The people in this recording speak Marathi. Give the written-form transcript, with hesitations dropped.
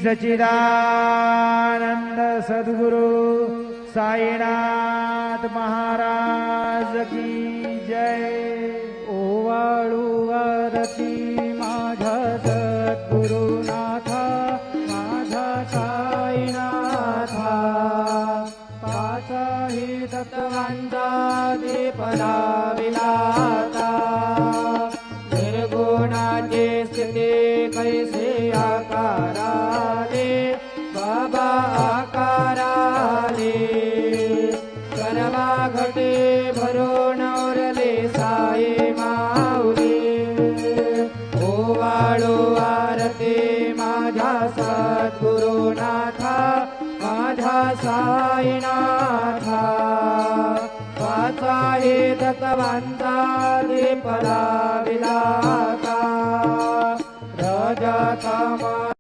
सच्चिदानंद सद्गुरु साईनाथ महाराज की जय। ओवाळू आरती माझा सद्गुरुनाथा, माझा साईनाथा, पाचाही तत्वांचा दीप लाविलाता, निर्गुणाचे स्थिती कैसे आकाराले, बाबा आकाराले, करवा घटे भरून उरले साई माऊली। ओवाळू आरती माझा सद्गुरुनाथा, माझा साईनाथा, वाचाही तत्वांचा दीप लाविलाता, राजा कामा